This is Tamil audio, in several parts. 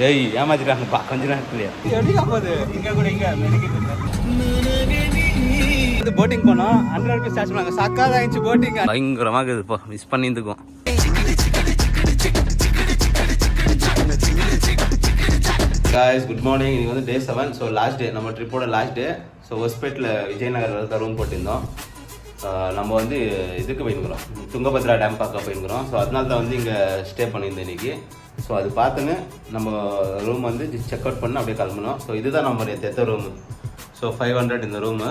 ஏய் ஏமாத்திட்டாங்கப்பா கொஞ்ச நேரத்துலயே. எப்படிக்கா போகுது? இங்கே கூட இங்கே இது போட்டிங் போனோம். 100 rupees சார்ஜ் பண்ணாங்க. சக்காத ஆயிடுச்சு போட்டிங். பயங்கரமாக இருக்குது இப்போ. மிஸ் பண்ணியிருந்துக்கும். Guys good morning. இன்னைக்கு வந்து டே 7. ஸோ லாஸ்ட் டே, நம்ம ட்ரிப்போட லாஸ்ட் டே. ஸோ ஹொஸ்பேட்டில் விஜயநகரில் தான் ரூம் போட்டிருந்தோம். நம்ம வந்து இதுக்கு போயிருக்கிறோம், துங்கபத்ரா டேம் பார்க்க போயிருக்கிறோம். ஸோ அதனால தான் வந்து இங்கே ஸ்டே பண்ணியிருந்தோம் இன்றைக்கி. ஸோ அது பார்த்துன்னு நம்ம ரூம் வந்து செக் அவுட் பண்ணி அப்படியே கிளம்பணும். ஸோ இதுதான் நம்ம எத்த ரூமு. ஸோ 500 இந்த ரூமு.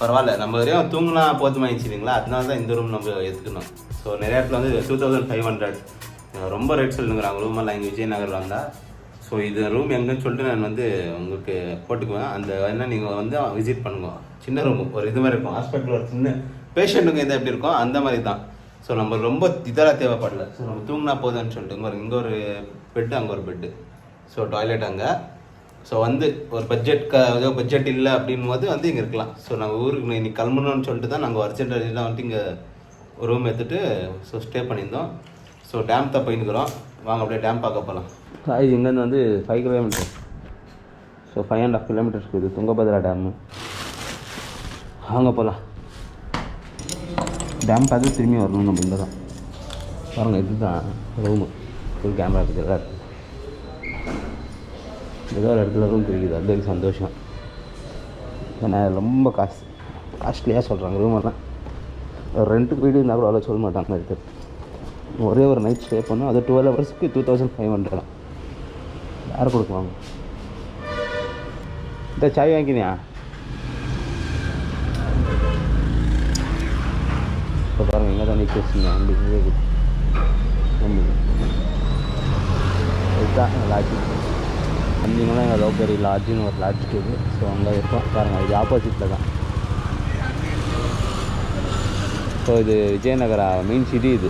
பரவாயில்ல, நம்ம வரையும் தூங்கினா போதுமாயிடுச்சுங்களா, அதனால தான் இந்த ரூம் நம்ம எடுத்துக்கணும். ஸோ நிறைய இடத்துல வந்து 2500 ரொம்ப ரேட் சொல்லுங்கிறாங்க ரூமெல்லாம் இங்கே விஜயநகர் வந்தால். ஸோ இது ரூம் எங்கன்னு சொல்லிட்டு நான் வந்து உங்களுக்கு போட்டுக்குவேன். அந்த என்ன நீங்கள் வந்து விசிட் பண்ணுங்க. சின்ன ரூமு ஒரு இது மாதிரி இருக்கும். ஹாஸ்பிட்டல் ஒரு சின்ன பேஷண்ட்டுங்க இதை எப்படி இருக்கும் அந்த மாதிரி தான். ஸோ நம்ம ரொம்ப இதெல்லாம் தேவைப்படல. ஸோ நம்ம தூங்கினா போதும்னு சொல்லிட்டு இங்கே ஒரு பெட்டு, அங்கே ஒரு பெட்டு, ஸோ டாய்லெட் அங்கே. ஸோ வந்து ஒரு பட்ஜெட் இல்லை அப்படின் போது வந்து இங்கே இருக்கலாம். ஸோ நாங்கள் ஊருக்கு இன்னைக்கு கிளம்பணும்னு சொல்லிட்டு தான் நாங்கள் அர்ஜென்ட்டாக வந்துட்டு இங்கே ரூம் எடுத்துகிட்டு ஸோ ஸ்டே பண்ணியிருந்தோம். ஸோ டேம் தான் போயிருக்கிறோம். வாங்க அப்படியே டேம் பார்க்க போகலாம். இங்கேருந்து வந்து 5 கிலோமீட்டர். ஸோ 5.5 கிலோமீட்டர்ஸ் இருக்குது துங்கபத்ரா டேமு. வாங்க போகலாம். டேம் பார்த்து திரும்பி வரணும் நம்ம. இங்கே தான் பாருங்கள், இதுதான் ரூமு. ஃபுல் கேமரா இருக்குது, எல்லாம் இருக்குது. ஏதோ ஒரு இடத்துல ரூம் கிடைக்குது, அது சந்தோஷம். ஏன்னா ரொம்ப காஸ்ட்லியாக சொல்கிறாங்க ரூமெல்லாம். ரெண்ட்டுக்கு வீடு இருந்தால் கூட அவ்வளோ சொல்ல மாட்டாங்க. எடுத்து ஒரே ஒரு நைட் ஸ்டே பண்ணோம். அது 12 ஹவர்ஸ்க்கு 2500 யார் கொடுக்குவாங்க? இந்த சாய் வாங்கினியா? இப்போ பாருங்கள், எங்கே தான் நிற்க வண்டி இதுதான் லாட்ஜ். வந்தீங்கன்னா எங்கள் லோக்கரி லாட்ஜுன்னு ஒரு லாட்ஜ் இருக்குது. ஸோ அங்கே இருக்கோம் பாருங்கள், இது ஆப்போசிட்டில் தான். ஸோ இது விஜயநகரா மெயின் சிட்டி. இது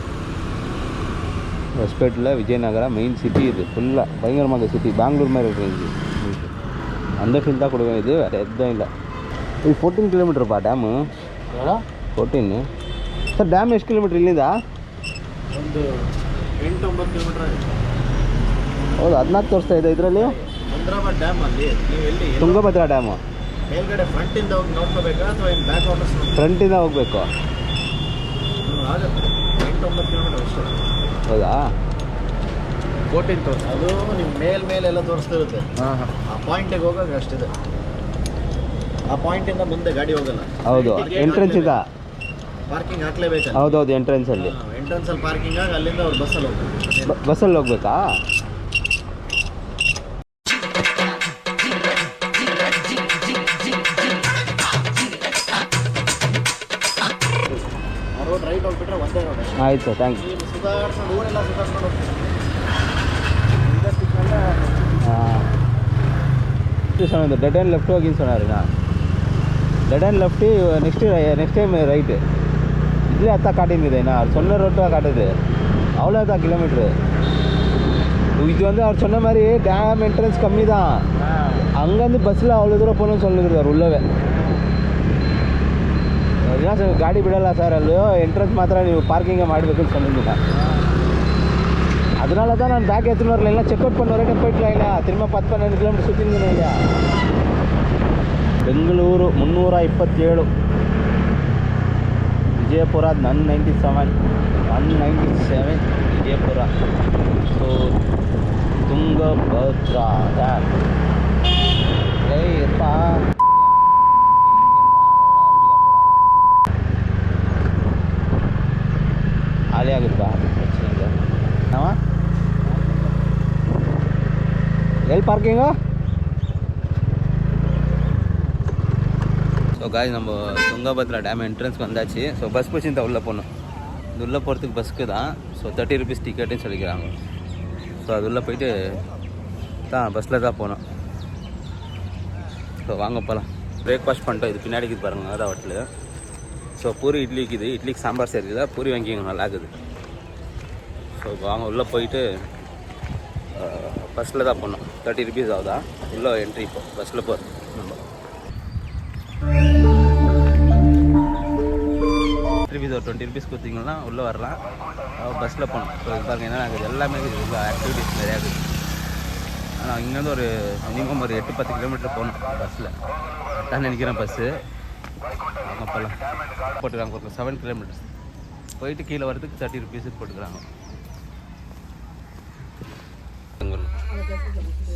ஹொஸ்பேட்டில் விஜயநகரா மெயின் சிட்டி. இது ஃபுல்லாக பயங்கரமாக சிட்டி, பெங்களூர் மாதிரி இருக்குது. இது அந்த ஃபீல் தான் கொடுக்கும். இது வேறு எதுவும் இல்லை. இது 14 கிலோமீட்டர்ப்பா டேமு. 14 ಸರ್ ಡ್ಯಾಮ್ ಎಷ್ಟು ಕಿಲೋಮೀಟ್ರ್ ಇಲ್ಲಿಂದ? ಒಂದು 8-9 ಕಿಲೋಮೀಟರ್. ಹೌದು, 14 ತೋರಿಸ್ತಾ ಇದೆ ಇದರಲ್ಲಿ. ಮಂದ್ರಾಬಾದ್ ಡ್ಯಾಮ್ ಅಲ್ಲಿ ನೀವು ಎಲ್ಲಿ? ತುಂಗಭದ್ರಾ ಡ್ಯಾಮು ಮೇಲ್ಗಡೆ ಫ್ರಂಟಿಂದ ಹೋಗಿ ನೋಡ್ಕೋಬೇಕಾ ಅಥವಾ ಏನು ಬ್ಯಾಕ್ ವಾಟರ್ಸ್? ಫ್ರಂಟಿಂದ ಹೋಗಬೇಕು. ಆಗುತ್ತೆ 8-9 ಕಿಲೋಮೀಟರ್ ಅಷ್ಟೇ. ಹೌದಾ? 14 ತೋರಿಸ್, ಅದು ನಿಮ್ಮ ಮೇಲೆಲ್ಲ ತೋರಿಸ್ತಿರುತ್ತೆ. ಆ ಪಾಯಿಂಟಿಗೆ ಹೋಗೋಕೆ ಅಷ್ಟಿದೆ. ಆ ಪಾಯಿಂಟಿಂದ ಮುಂದೆ ಗಾಡಿ ಹೋಗಲ್ಲ. ಹೌದು, ಎಂಟ್ರೆನ್ಸ್ ಇದೆ. ಪಾರ್ಕಿಂಗ್ ಹಾಕ್ಲೇಬೇಕು. ಹೌದೌದು, ಎಂಟ್ರೆನ್ಸಲ್ಲಿ ಪಾರ್ಕಿಂಗ್ ಆಗಿ ಅಲ್ಲಿಂದ ಅವ್ರು ಬಸ್ಸಲ್ಲಿ ಹೋಗ್ಬೇಕು. ಬಸ್ಸಲ್ಲಿ ಹೋಗ್ಬೇಕಾ? ರೋಡ್ ರೈಟ್ ಹೋಗ್ಬಿಟ್ರೆ ಒಂದೇ ರೋಡ್. ಆಯ್ತು ಸರ್, ಥ್ಯಾಂಕ್ ಯು. ಸುಧಾರಿಸ್ಕೊಂಡು ಊರೆಲ್ಲ ಸುಧಾರಿಸ್ಕೊಂಡು ಹೋಗ್ತೀವಿ. இந்த டெட் அண்ட் லெஃப்ட் வாக்கின்னு சொன்னாருண்ணா. Dead and left next time right. இதுலேயே அத்தான் காட்டியிருக்குது. என்ன அவர் சொன்ன ரோட்டாக காட்டுது. அவ்வளோதான் கிலோமீட்ரு. இது வந்து அவர் சொன்ன மாதிரி டேம் என்ட்ரன்ஸ் கம்மி தான். அங்கேருந்து பஸ்ஸில் அவ்வளோ தூரம் போகணும்னு சொல்லியிருக்காரு அவர் உள்ளவே. என்ன சார் ಗಾಡಿ ಬಿಡಲ್ಲ ಸರ್, ಅಲ್ಲೋ ಎಂಟ್ರೆನ್ಸ್ ಮಾತ್ರ ನೀವು ಪಾರ್ಕಿಂಗೇ ಮಾಡಬೇಕು ಅಂತ சொன்னீங்க. அதனால தான் நான் பேக் எடுத்துன்னு வரல. எல்லாம் செக் அவுட் பண்ண வரைக்கும் போயிட்டலாம். இல்லை திரும்ப 10-12 கிலோமீட்டர் சுற்றிருந்தேன். இல்லையா ಬೆಂಗಳೂರು 327, ವಿಜಯಪುರ 197 ವಿಜಯಪುರ. ಸೊ ತುಂಗಭದ್ರಾ ಡ್ಯಾಮ್ ಏಪ್ಪ ಖಾಲಿ ಆಗುತ್ತಾ ನಾವ ಎಲ್ಲಿ ಪಾರ್ಕಿಂಗು? ஸோ காய் நம்ம துங்கபத்ரா டேம் என்ட்ரன்ஸ்க்கு வந்தாச்சு. ஸோ பஸ் பிடிச்சி இந்த உள்ளே போகணும். இது உள்ளே போகிறதுக்கு பஸ்ஸுக்கு தான். ஸோ 30 rupees டிக்கெட்டுன்னு சொல்லிக்கிறாங்க. ஸோ அது உள்ளே போயிட்டு தான் பஸ்ஸில் தான் போகணும். ஸோ வாங்க போகலாம். பிரேக்ஃபாஸ்ட் பண்ணிட்டோம். இது பின்னாடி இருக்குது பாருங்கள், அதான் ஹோட்டலு. ஸோ பூரி இட்லி இருக்குது. இட்லிக்கு சாம்பார் சேர்க்குதா, பூரி வாங்கிங்க, நல்லா இருக்குது. ஸோ வாங்க உள்ளே போயிட்டு பஸ்ஸில் தான் போகணும். 30 rupees ஆகுதா உள்ளே என்ட்ரி. இப்போ பஸ்ஸில் போகிறது நம்ம rupees ஒரு 20 rupees கொடுத்தீங்கன்னா உள்ளே வரலாம். பஸ்ஸில் போகணும். ஸோ இது பாருங்கள், என்ன ஆகுது எல்லாமே இருக்குது. உள்ள ஆக்டிவிட்டிஸ் நிறையா இருக்குது. இங்கேருந்து ஒரு மினிமம் ஒரு 8-10 கிலோமீட்டர் போகணும் பஸ்ஸில். தான் நினைக்கிறேன் பஸ்ஸு. அங்கே போகலாம். போட்டுக்கிறாங்க ஒரு 7 கிலோமீட்டர்ஸ். போயிட்டு கீழே வரதுக்கு 30 ருபீஸுக்கு போட்டுக்கிறாங்க.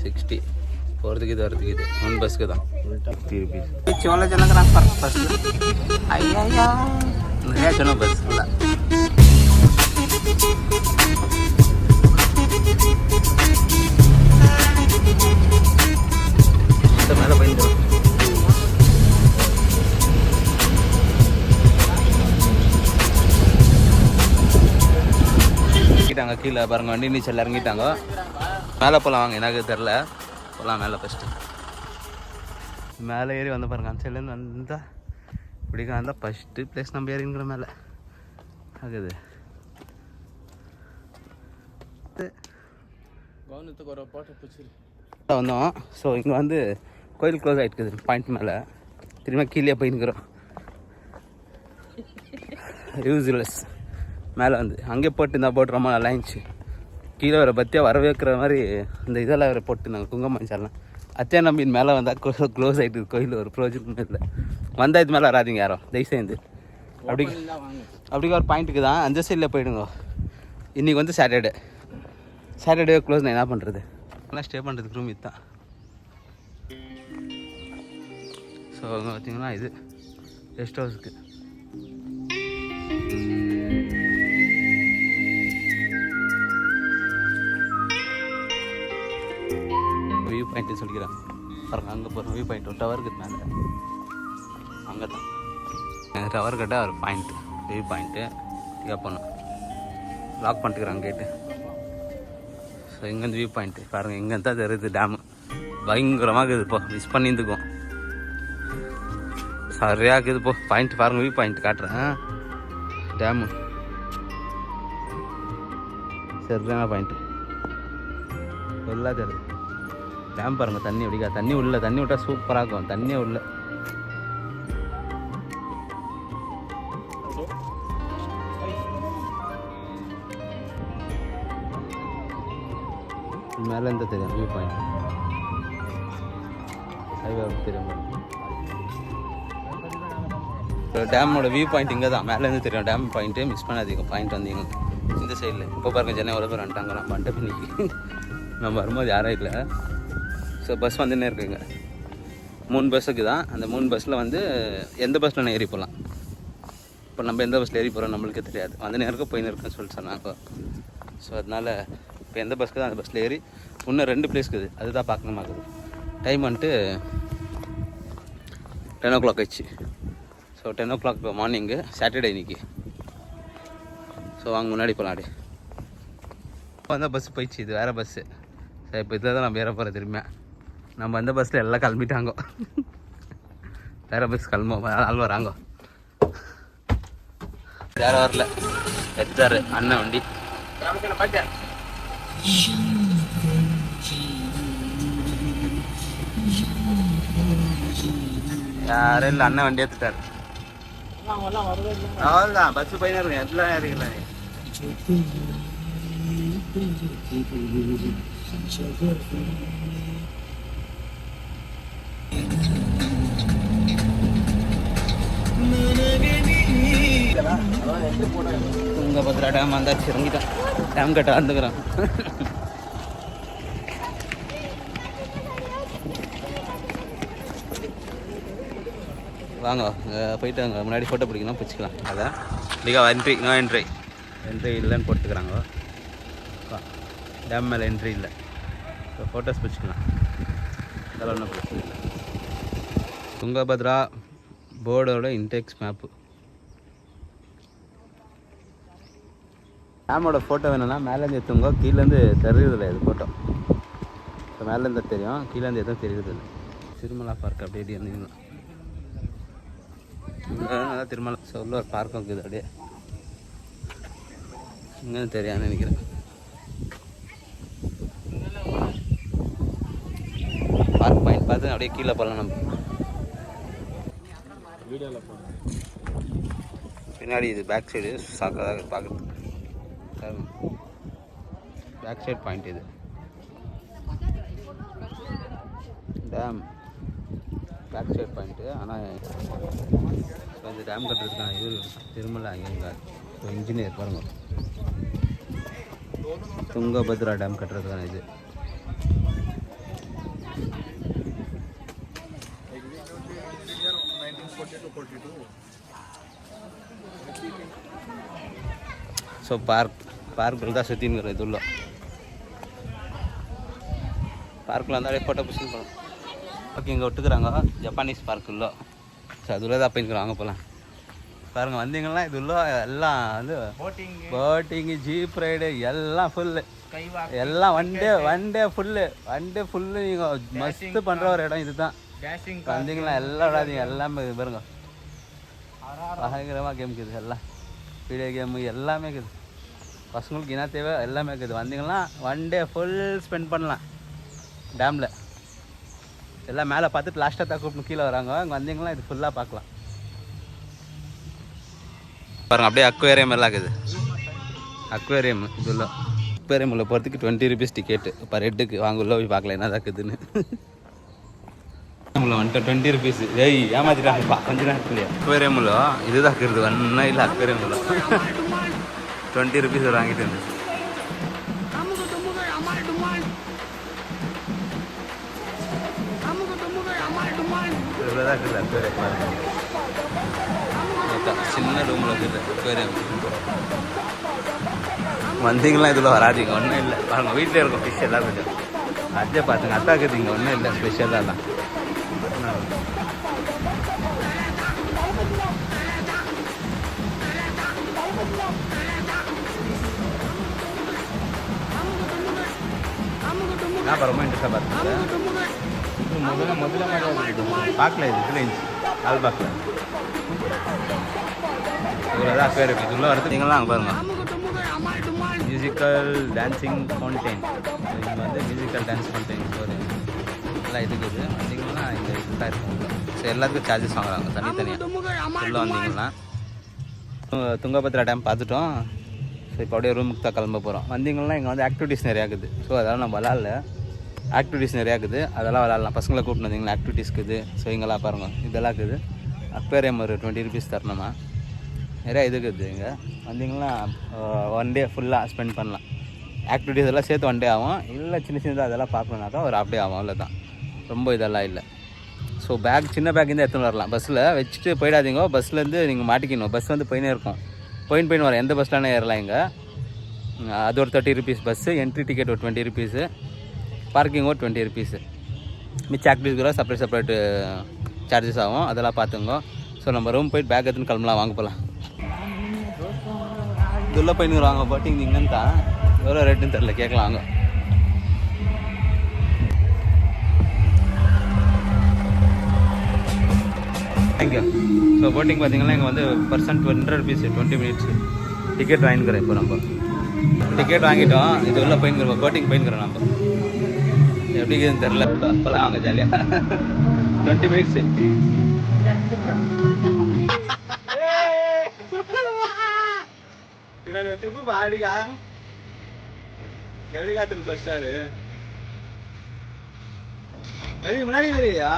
60 போகிறதுக்கு இது வரதுக்கு இது 1 பஸ்ஸுக்கு தான் 50 ருபீஸ். சோழ ஜனக்கிறான் பஸ். ஐயா நிறையா சொன்ன பஸ் இல்லை. மேலே போயிட்டு இறங்கிட்டாங்க கீழே பாருங்க. வண்டி நீச்சல் இறங்கிட்டாங்க. மேலே போகலாம் வாங்க. எனக்கு தெரில. போகலாம் மேலே ஃபஸ்ட்டு. மேலே ஏறி வந்து பாருங்க. அந்த சைட்லேருந்து வந்தால் இப்படிக்கா வந்தால் ஃபஸ்ட்டு ப்ளேஸ் நம்ம ஏறிங்கிற மேலே ஆகுது. வந்தோம். ஸோ இங்கே வந்து கோயில் க்ளோஸ் ஆகிட்டுக்குது பாயிண்ட் மேலே. திரும்ப கீழே போயின்னுக்குறோம். யூஸ்லெஸ். மேலே வந்து அங்கே போட்டுருந்தா போட்டு ரொம்ப நல்லா இருந்துச்சு. கீழே வர பற்றியாக வர வைக்கிற மாதிரி இந்த இதெல்லாம் வேறு போட்டுருந்தாங்க. குங்குமஞ்சாலாம் அத்தியா நம்பின் மேலே வந்தால் க்ளோஸ் ஆகிட்டு கோயில் ஒரு ப்ரோஜனமும் இல்லை. வந்தால் இது மேலே வராதிங்க யாரும் தயவு சேர்ந்து. அப்படிக்கு ஒரு பாயிண்ட்டுக்கு தான் அந்த சைடில் போயிடுங்க. இன்றைக்கி வந்து சாட்டர்டே க்ளோஸ். நான் என்ன பண்ணுறது? எல்லாம் ஸ்டே பண்ணுறதுக்கு ரூம் இதுதான். ஸோ அங்கே பார்த்தீங்கன்னா இது கெஸ்ட் ஹவுஸுக்கு. வியூ பாயிண்ட்டு சொல்லிக்கிறாங்க பாருங்க. அங்கே போகிறோம் வியூ பாயிண்ட். ஒரு டவருக்கு மேலே அங்கே தான் டவர் கட்ட ஒரு பாயிண்ட்டு வியூ பாயிண்ட்டு. இங்கே போனோம். லாக் பண்ணிட்டுக்கிறாங்க கேட்டு. ஸோ இங்கேருந்து வியூ பாயிண்ட்டு பாருங்கள். இங்கேருந்து தான் தெரியுது டேமு. பயங்கரமாக இருக்குது. இப்போ மிஸ் பண்ணியிருந்துக்கும். சரியாக இருக்குது. இப்போ பாயிண்ட் பாருங்கள். வியூ பாயிண்ட் காட்டுறேன். டேமு சரியான பாயிண்ட்டு. எல்லாம் தெரியுது. டேம் பாருங்கள். தண்ணி அப்படிக்கா. தண்ணி உள்ள தண்ணி விட்டால் சூப்பராக இருக்கும். தண்ணியே உள்ள. மேலே இருந்து தெரியும் வியூ பாயிண்ட். தெரியும் டேமோட வியூ பாயிண்ட் இங்கே தான். மேலேருந்து தெரியும் டேம் பாயிண்ட்டு. மிஸ் பண்ணாதீங்க. பாயிண்ட் வந்தீங்க இந்த சைடில். இப்போ பாருங்கள் சென்னை எவ்வளோ பேர் வந்துட்டாங்க. நான் பண்ணிட்டு இன்னைக்கு நம்ம வரும்போது யாரும் இல்லை. ஸோ பஸ் வந்துன்னே இருக்குங்க. 3 பஸ்ஸுக்கு தான். அந்த 3 பஸ்ஸில் வந்து எந்த பஸ்ஸில் நான் ஏறி போகலாம். இப்போ நம்ம எந்த பஸ்ஸில் ஏறி போகிறோம் நம்மளுக்கே தெரியாது. வந்து நேரம் போயின்னு இருக்குன்னு சொல்லிட்டு சொன்னாங்க. ஸோ அதனால் இப்போ எந்த பஸ்க்கு தான் அந்த பஸ்ஸில் ஏறி இன்னும் 2 பிளேஸ் இருக்குது. அதுதான் பார்க்கணுமாக்குது. டைம் வந்துட்டு 10 o'clock ஆயிடுச்சு. ஸோ 10 o'clock இப்போ மார்னிங்கு. சாட்டர்டே இன்னைக்கு. ஸோ வாங்க முன்னாடி போகலாம். அப்படி இப்போ அந்த பஸ்ஸு போயிடுச்சு. இது வேறு பஸ்ஸு. ஸோ இப்போ இதில் தான் நம்ம ஏற போகிற திரும்பியா. நம்ம அந்த பஸ்ஸில் எல்லாம் கிளம்பிட்டாங்க. வேறு பஸ் கிளம்பும். ஆள் வராங்க. யாரும் வரல. எடுத்தாரு அண்ணன் வண்டி. யாரும் இல்லை. அண்ணன் வண்டி எடுத்துட்டாரு. அவ்வளோதான். பஸ்ஸு பையனா இருக்கும். எல்லாம் ஏறிக்கலாம். துங்கபத்ரா டேம் வந்தாச்சு. இறங்கிட்டேன். டேம் கட்ட வந்துக்கிறேன். வாங்க போயிட்டு அங்கே முன்னாடி ஃபோட்டோ பிடிக்கணும். பிடிச்சிக்கலாம். அதான் இல்லைக்கா என்ட்ரி. No entry. என்ட்ரி இல்லைன்னு போட்டுக்கிறாங்க. டேம் மேலே என்ட்ரி இல்லை. ஸோ ஃபோட்டோஸ் பிடிச்சிக்கலாம். அதெல்லாம் ஒன்றும் பிரச்சனை இல்லை. துங்கபத்ரா போர்டோட இன்டெக்ஸ் மேப்பு. டேமோட ஃபோட்டோ வேணும்னா மேலேருந்து எடுத்துங்க. கீழேருந்து தெரியுதில்லை இது ஃபோட்டோ. ஸோ மேலேருந்து தெரியும். கீழேருந்து எதுவும் தெரியுதில்லை. திருமலா பார்க் அப்படியே இருந்தீங்கன்னா நல்லா திருமலா. ஸோ உள்ள ஒரு பார்க்கும் இருக்குது. அப்படியே இங்கே தெரியாதுன்னு நினைக்கிறேன். பார்க் பாயிண்ட் பார்த்து அப்படியே கீழே போகலாம். நம்ம வீடியோவில் பின்னாடி இது பேக் சைடு சாக்காக பார்க்குறது. பேக் சைட் பாயிண்ட் இது. Dam back side point. ஆனால் இந்த டேம் கட்டுறதுக்கான இவர் திருமலை அங்கே இன்ஜினியர் பாருங்கள். துங்கபத்ரா டேம் கட்டுறதுக்கான இது. ஸோ பார்க்கில் தான் சுற்றிங்கிற இது உள்ள பார்க்கில் இருந்தாலே ஃபோட்டோ பிடிச்சி போகலாம். ஓகே, இங்கே விட்டுக்கிறாங்க ஜப்பானீஸ் பார்க் உள்ள. ஸோ அதுள்ள தான் போய்க்கிறாங்க போகலாம். பாருங்கள் வந்தீங்கன்னா இது உள்ள எல்லாம் வந்து போட்டிங்கு ஜீப் ரைடு எல்லாம் ஃபுல்லு, எல்லாம் ஒன் டே ஃபுல்லு நீங்கள் மஸ்ட்டு பண்ணுற ஒரு இடம் இது தான். வந்தீங்களா எல்லாம் விடாதீங்க, எல்லாமே இது பாருங்க பயங்கரமாக கேம் இருக்குது. எல்லாம் வீடியோ கேமு எல்லாமே இருக்குது. பசங்களுக்கு என்ன தேவை எல்லாமே இருக்குது. வந்தீங்கன்னா ஒன் டே ஃபுல் ஸ்பெண்ட் பண்ணலாம் டேமில். எல்லாம் மேலே பார்த்துட்டு லாஸ்ட்டாக தான் கூப்பிட்டு கீழே வராங்க. இங்கே வந்தீங்கன்னா இது ஃபுல்லாக பார்க்கலாம். பாருங்கள் அப்படியே அக்வேரியம் எல்லாம் இருக்குது. அக்வேரியம் இதுல அக்வேரியம் உள்ள போகிறதுக்கு 20 rupees டிக்கெட்டு பர் ஹெட்டுக்கு. வாங்க உள்ள போய் பார்க்கலாம் என்ன இருக்குதுன்னு. வந்துட்டு 20 rupees. ஏய் ஏமாத்திட்டாங்கப்பா கொஞ்ச நேரத்துலையே. அக்வேரியம் உள்ள இதுதான் இருக்குது ஒன்றும் இல்லை. அக்வேரியம் உள்ள 20 rupees வாங்கிட்டு இருந்தேன். இவ்வளோதான் இருக்குது அக்வேரியம். பாருங்க சின்ன ரூமில் இருக்குது அக்வேரியம். வந்தீங்களா இதில் வராதிங்க, ஒன்றும் இல்லை. பாருங்கள் வீட்டில் இருக்கும் ஃபிஷ் எல்லாம் கொஞ்சம் அதே பார்த்துங்க. அத்தாக்குது இங்கே ஒன்றும் இல்லை ஸ்பெஷலாக தான். நான் ரொம்ப இன்ட்ரெஸ்டாக பார்த்தேன். இது முதல்ல மாதிரி பார்க்கல. இது இதில் இருந்துச்சு ஆள் பார்க்கல. இவ்வளோ தான் அக்வேரியம். இது உள்ள வரது நீங்களாம் அங்கே பாருங்கள் மியூசிக்கல் டான்ஸிங் ஃபவுண்டைன். இங்கே வந்து மியூசிக்கல் டான்ஸ் ஃபவுண்டைன் ஒரு எல்லாம் இருக்குது. வந்தீங்கன்னா இங்கே இதுதான் இருக்கும். ஸோ எல்லாத்துக்கும் சார்ஜஸ் வாங்குறாங்க தனித்தனியாக. உள்ளே வந்தீங்கன்னா துங்கபத்ரா டேம் பார்த்துட்டோம். ஸோ இப்போ அப்படியே ரூமுக்கு தான் கிளம்ப போகிறோம். வந்தீங்கன்னா இங்கே வந்து ஆக்டிவிட்டீஸ் நிறையா இருக்குது. ஸோ அதெல்லாம் நம்ம விளாட்ல. ஆக்டிவிட்டீஸ் நிறையா இருக்குது, அதெல்லாம் விளாட்லாம். பசங்களை கூப்பிட்டு வந்தீங்களா ஆக்டிவிட்டீஸ் இருக்குது. ஸோ இங்கெல்லாம் பாருங்கள் இதெல்லாம் இருக்குது. அக்வேரியம் ஒரு 20 rupees தரணுமா. நிறையா இது இருக்குது. இங்கே வந்தீங்கன்னா ஒன் டே ஃபுல்லாக ஸ்பெண்ட் பண்ணலாம். ஆக்டிவிட்டீஸ் எல்லாம் சேர்த்து ஒன் டே ஆகும். இல்லை சின்ன சின்னதாக அதெல்லாம் பார்க்கணுன்னாக்கா ஒரு ஹாஃப் டே ஆகும். அவ்வளோ தான், ரொம்ப இதெல்லாம் இல்லை. ஸோ பேக் சின்ன பேக் இருந்தால் எடுத்துன்னு வரலாம். பஸ்ஸில் வச்சுட்டு போயிடாதீங்க. பஸ்லேருந்து நீங்கள் மாட்டிக்கணும். பஸ் வந்து போயினே இருக்கும். போயின் வரும். எந்த பஸ்லானே ஏறலாம். இங்கே அது ஒரு 30 rupees பஸ்ஸு. என்ட்ரி டிக்கெட் ஒரு 20 rupees. பார்க்கிங் ஒரு 20 rupees. மிச்ச ஆக்டிவிட்டிஸ் கூட செப்பரேட் சார்ஜஸ் ஆகும். அதெல்லாம் பார்த்துங்க. ஸோ நம்ம ரூம் போயிட்டு பேக் எடுத்துன்னு கிளம்பலாம். வாங்க போகலாம். இதுள்ள போயின்னு வாங்க. போட்டிங் இங்கேன்னு தான் எவ்வளோ ரேட்டுன்னு தெரில, கேட்கலாம் வாங்க. தேங்க்யூ. ஸோ போட்டிங் பார்த்தீங்கன்னா இங்கே வந்து பர்சன்ட் 100 rupees 20 minutes டிக்கெட் வாங்கிக்கிறோம். இப்போ நம்ம டிக்கெட் வாங்கிட்டோம். இது உள்ள போயின்னுக்கிறோம். போட்டிங் போயின்னுக்கிறோம். நம்ம எப்படி இருக்குதுன்னு தெரில. அப்போலாம் வாங்க ஜாலியாக 20 minutes. பாடிக்கா எப்படி காத்துக்கு பஸ்டாரு முன்னாடி வரியா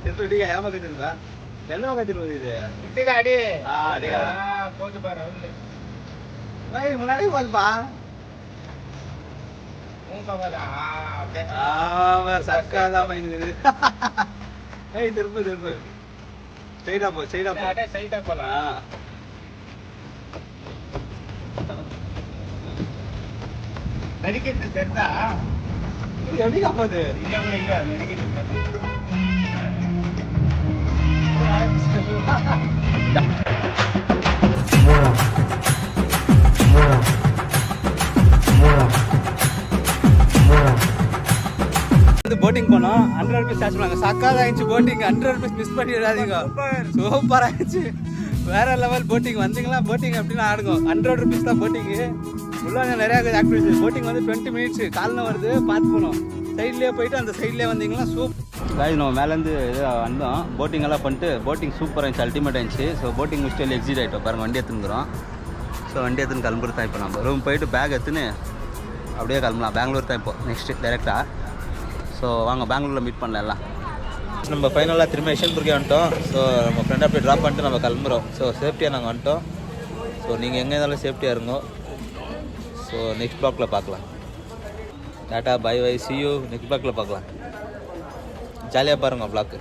திருப்படிக்கா ஏமாத்திட்டு என்ன காத்திட்டு வருது அடி போட்டு பாரு முன்னாடி போதுப்பா. சக்காதான் பயனுது. ஏய் திரும்ப ஸ்ட்ரைட்டா போலாம். நடிக்கிறது தெரிந்தா எப்படி காப்பாது போட்டிங் போனோம். 100 rupees சார்ஜ் பண்ணாங்க. சக்காத ஆயிடுச்சு போட்டிங். 100 rupees மிஸ் பண்ணிடாதீங்க. சூப்பர் ஆயிடுச்சு. வேற லெவல் போட்டிங். வந்தீங்களா போட்டிங் எப்படின்னா ஆடுங்க. 100 rupees தான் போட்டிங்கு. உள்ள நிறையா ஆக்டிவிட்டிஸ். போட்டிங் வந்து 20 minutes காலில் வருது. பார்த்து போகணும். சைட்லேயே போயிட்டு அந்த சைட்லேயே வந்தீங்கன்னா காய்ச்சி நம்ம மேலேருந்து வந்தோம். போட்டிங் எல்லாம் பண்ணிட்டு போட்டிங் சூப்பராக இருந்துச்சு. அல்டிமேட் ஆயிடுச்சு. ஸோ போட்டிங் முடிச்சுட்டு எக்ஸிட் ஆகிட்டோம். பாருங்கள் வண்டி எடுத்துக்கிறோம். ஸோ வண்டி எடுத்துன்னு கிளம்புறது தான் இப்போ நம்ம ரூம் போயிட்டு பேக் எடுத்துன்னு அப்படியே கிளம்பலாம். பெங்களூர் தான் இப்போ நெக்ஸ்ட்டு டைரெக்டாக. ஸோ வாங்க பெங்களூரில் மீட் பண்ணலாம் எல்லாம். நம்ம ஃபைனலாக திரும்ப யஷ்வந்த்பூருக்கே வந்துட்டோம். ஸோ நம்ம ஃப்ரெண்டை அப்படியே ட்ராப் பண்ணிட்டு நம்ம கிளம்புறோம். ஸோ சேஃப்டியாக நாங்கள் வந்துட்டோம். ஸோ நீங்கள் எங்கே இருந்தாலும் சேஃப்டியாக இருங்கோ. ஸோ நெக்ஸ்ட் ப்ளாக்ல பார்க்கலாம். Tata bye bye, see you. Next ப்ளாக்ல பார்க்கலாம். ஜாலியாக பாருங்கள் ப்ளாக்கு.